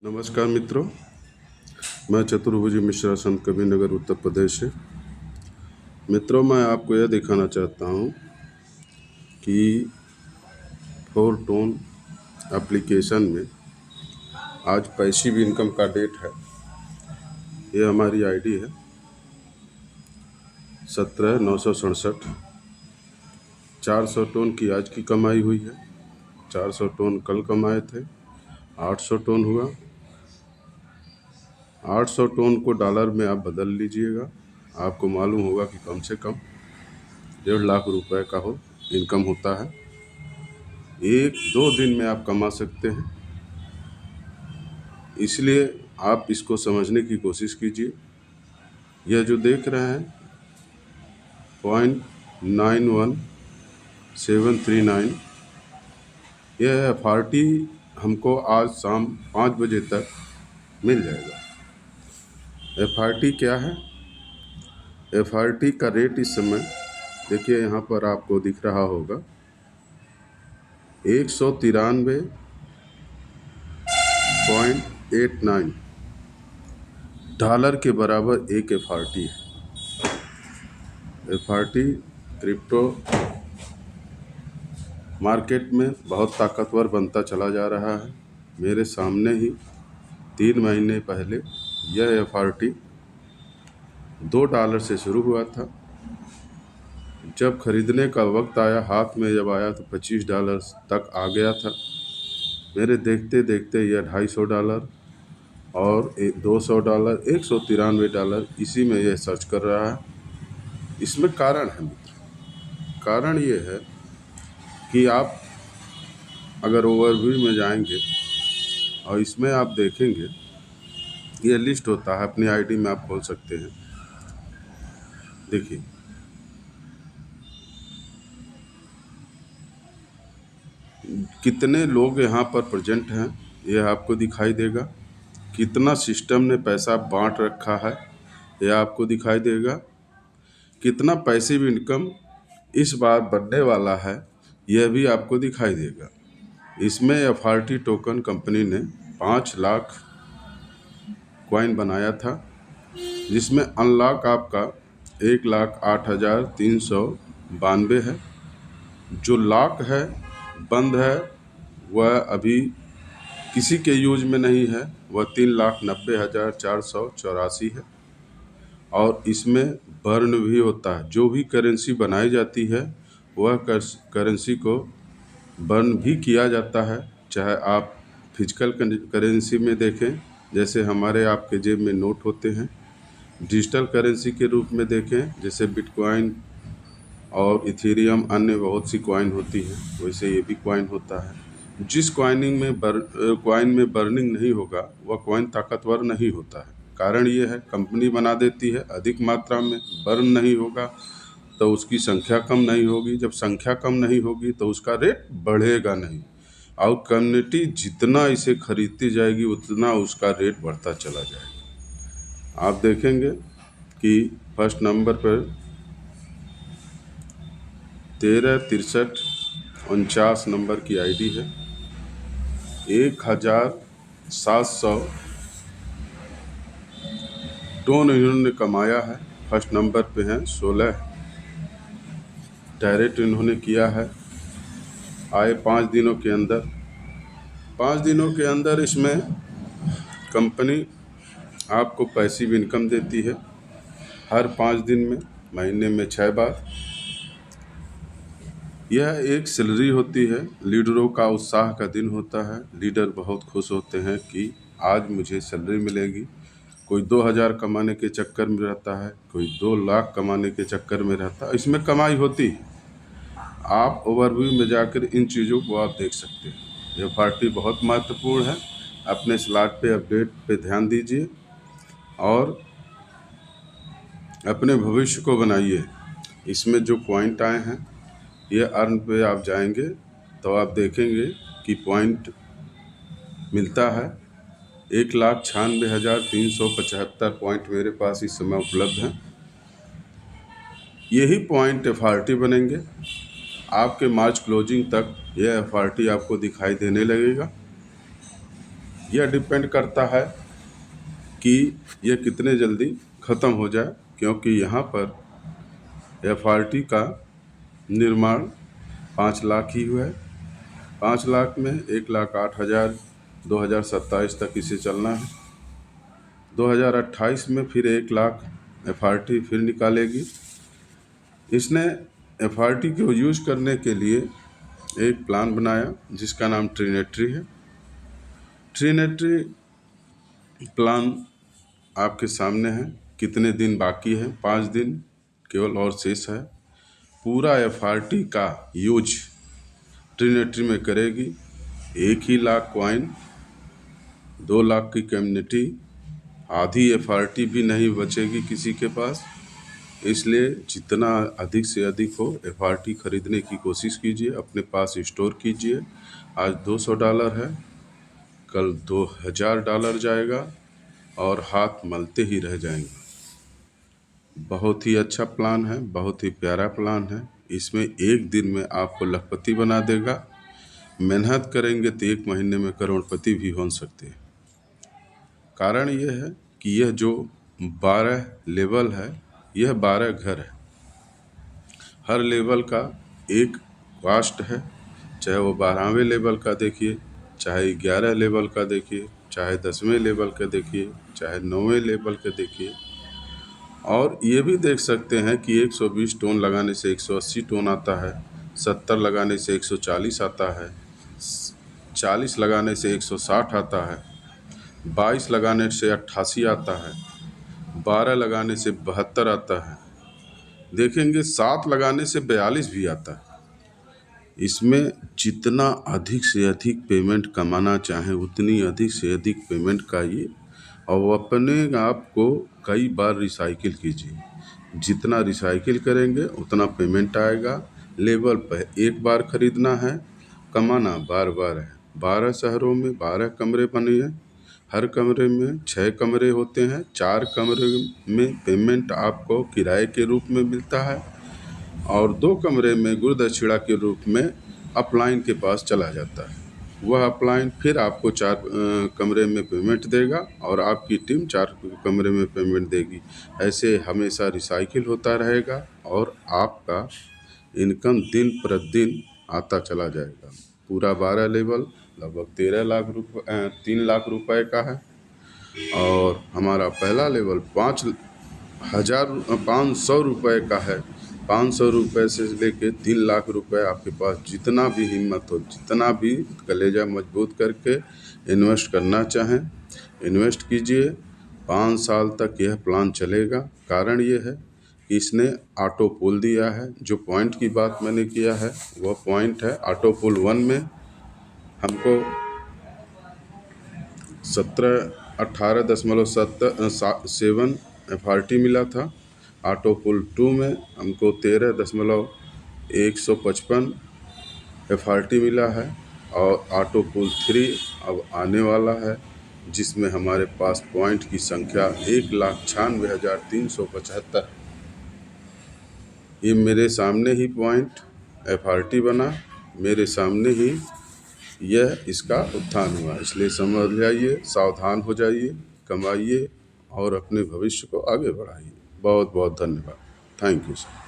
नमस्कार मित्रों, मैं चतुर्भुज मिश्रा संत कबीरनगर उत्तर प्रदेश से। मित्रों, मैं आपको यह दिखाना चाहता हूँ कि फोरटोन एप्लीकेशन में आज पैसिव इनकम का डेट है। ये हमारी आईडी है 17,967। 400 टन की आज की कमाई हुई है। 400 टन कल कमाए थे, 800 टन हुआ। 800 टन को डॉलर में आप बदल लीजिएगा, आपको मालूम होगा कि कम से कम 1.5 लाख रुपए का इनकम होता है। 1-2 दिन में आप कमा सकते हैं। इसलिए आप इसको समझने की कोशिश कीजिए। यह जो देख रहे हैं 0.91739, यह FRT हमको आज शाम 5 बजे तक मिल जाएगा। FRT क्या है? FRT का रेट इस समय देखिए, यहाँ पर आपको दिख रहा होगा 193.89 डॉलर के बराबर एक FRT है। FRT क्रिप्टो मार्केट में बहुत ताकतवर बनता चला जा रहा है। मेरे सामने ही 3 महीने पहले यह FRT $2 से शुरू हुआ था। जब खरीदने का वक्त आया, हाथ में जब आया तो $25 तक आ गया था। मेरे देखते देखते यह $250 और $200, $193 इसी में यह सर्च कर रहा है। इसमें कारण है मित्र। कारण ये है कि आप अगर ओवरव्यू में जाएंगे और इसमें आप देखेंगे, ये लिस्ट होता है, अपनी आईडी में आप खोल सकते हैं। देखिए, कितने लोग यहाँ पर प्रेजेंट हैं यह आपको दिखाई देगा। कितना सिस्टम ने पैसा बांट रखा है यह आपको दिखाई देगा। कितना पैसिव इनकम इस बार बनने वाला है यह भी आपको दिखाई देगा। इसमें FRT टोकन कंपनी ने 5 लाख कॉइन बनाया था, जिसमें अनलॉक आपका 1,08,392 है। जो लॉक है, बंद है, वह अभी किसी के यूज में नहीं है, वह 3,90,484 है। और इसमें बर्न भी होता है। जो भी करेंसी बनाई जाती है वह करेंसी को बर्न भी किया जाता है। चाहे आप फिजिकल करेंसी में देखें, जैसे हमारे आपके जेब में नोट होते हैं, डिजिटल करेंसी के रूप में देखें, जैसे बिटकॉइन और इथेरियम, अन्य बहुत सी कॉइन होती हैं, वैसे ये भी कॉइन होता है। जिस कॉइन में बर्निंग नहीं होगा वह कॉइन ताकतवर नहीं होता है। कारण ये है, कंपनी बना देती है, अधिक मात्रा में बर्न नहीं होगा तो उसकी संख्या कम नहीं होगी। जब संख्या कम नहीं होगी तो उसका रेट बढ़ेगा नहीं, और कम्युनिटी जितना इसे खरीदती जाएगी उतना उसका रेट बढ़ता चला जाएगा। आप देखेंगे कि फर्स्ट नंबर पर 136349 नंबर की आईडी है। 1,700 टोन इन्होंने कमाया है। फर्स्ट नंबर पे हैं 16 डायरेक्ट इन्होंने किया है। आए 5 दिनों के अंदर। 5 दिनों के अंदर इसमें कंपनी आपको पैसिव इनकम देती है हर 5 दिन में, महीने में 6 बार। यह एक सैलरी होती है। लीडरों का उत्साह का दिन होता है। लीडर बहुत खुश होते हैं कि आज मुझे सैलरी मिलेगी। कोई 2,000 कमाने के चक्कर में रहता है, कोई 2 लाख कमाने के चक्कर में रहता है। इसमें कमाई होती है। आप ओवरव्यू में जाकर इन चीज़ों को आप देख सकते हैं। यह FRT बहुत महत्वपूर्ण है। अपने स्लॉट पे अपडेट पे ध्यान दीजिए और अपने भविष्य को बनाइए। इसमें जो पॉइंट आए हैं, ये अर्न पे आप जाएंगे तो आप देखेंगे कि पॉइंट मिलता है। 1,96,375 पॉइंट मेरे पास इस समय उपलब्ध हैं। यही पॉइंट FRT बनेंगे। आपके मार्च क्लोजिंग तक यह FRT आपको दिखाई देने लगेगा। यह डिपेंड करता है कि यह कितने जल्दी ख़त्म हो जाए, क्योंकि यहाँ पर FRT का निर्माण 5 लाख ही हुआ है। 5 लाख में 1,08,000 2027 तक इसे चलना है। 2028 में फिर 1 लाख FRT फिर निकालेगी। इसने FRT को यूज करने के लिए एक प्लान बनाया जिसका नाम ट्रिनेट्री है। ट्रिनेट्री प्लान आपके सामने है। कितने दिन बाकी है? 5 दिन केवल और शेष है। पूरा FRT का यूज ट्रिनेट्री में करेगी। 1 ही लाख कॉइन, 2 लाख की कम्युनिटी, आधी FRT भी नहीं बचेगी किसी के पास। इसलिए जितना अधिक से अधिक हो FRT खरीदने की कोशिश कीजिए, अपने पास स्टोर कीजिए। आज $200 है, कल $2,000 जाएगा और हाथ मलते ही रह जाएंगे। बहुत ही अच्छा प्लान है, बहुत ही प्यारा प्लान है। इसमें 1 दिन में आपको लखपति बना देगा। मेहनत करेंगे तो 1 महीने में करोड़पति भी हो सकते हैं। कारण यह है कि यह जो 12 लेवल है, यह 12 घर है। हर लेवल का एक कास्ट है, चाहे वो 12वें लेवल का देखिए, चाहे 11 लेवल का देखिए, चाहे 10वें लेवल का देखिए, चाहे 9वें लेवल का देखिए। और ये भी देख सकते हैं कि 120 टोन लगाने से 180 टोन आता है, 70 लगाने से 140 आता है, 40 लगाने से 160 आता है, 22 लगाने से 88 आता है, 12 लगाने से 72 आता है, देखेंगे 7 लगाने से 42 भी आता है। इसमें जितना अधिक से अधिक पेमेंट कमाना चाहें उतनी अधिक से अधिक पेमेंट काइए और अपने आप को कई बार रिसाइकिल कीजिए। जितना रिसाइकिल करेंगे उतना पेमेंट आएगा। लेवल पर एक बार खरीदना है, कमाना बार बार है। 12 शहरों में 12 कमरे बने हैं। हर कमरे में 6 कमरे होते हैं। 4 कमरे में पेमेंट आपको किराए के रूप में मिलता है और 2 कमरे में गुरुदक्षिणा के रूप में अपलाइन के पास चला जाता है। वह अपलाइन फिर आपको 4 कमरे में पेमेंट देगा और आपकी टीम 4 कमरे में पेमेंट देगी। ऐसे हमेशा रिसाइकिल होता रहेगा और आपका इनकम दिन प्रतिदिन आता चला जाएगा। पूरा 12 लेवल लगभग 3 लाख रुपए का है और हमारा पहला लेवल 5,500 रुपये का है। 500 रुपये से लेके 3 लाख रुपए आपके पास जितना भी हिम्मत हो, जितना भी कलेजा मजबूत करके इन्वेस्ट करना चाहें इन्वेस्ट कीजिए। 5 साल तक यह प्लान चलेगा। कारण ये है कि इसने ऑटो पुल दिया है। जो पॉइंट की बात मैंने किया है वह पॉइंट है ऑटो पुल 1 में हमको 18.7 FRT मिला था। ऑटो पुल 2 में हमको 13.155 FRT मिला है और ऑटो पुल 3 अब आने वाला है जिसमें हमारे पास पॉइंट की संख्या 1,96,375। ये मेरे सामने ही पॉइंट FRT बना, मेरे सामने ही यह इसका उत्थान हुआ। इसलिए समझ जाइए, सावधान हो जाइए, कमाइए और अपने भविष्य को आगे बढ़ाइए। बहुत बहुत धन्यवाद। Thank you sir.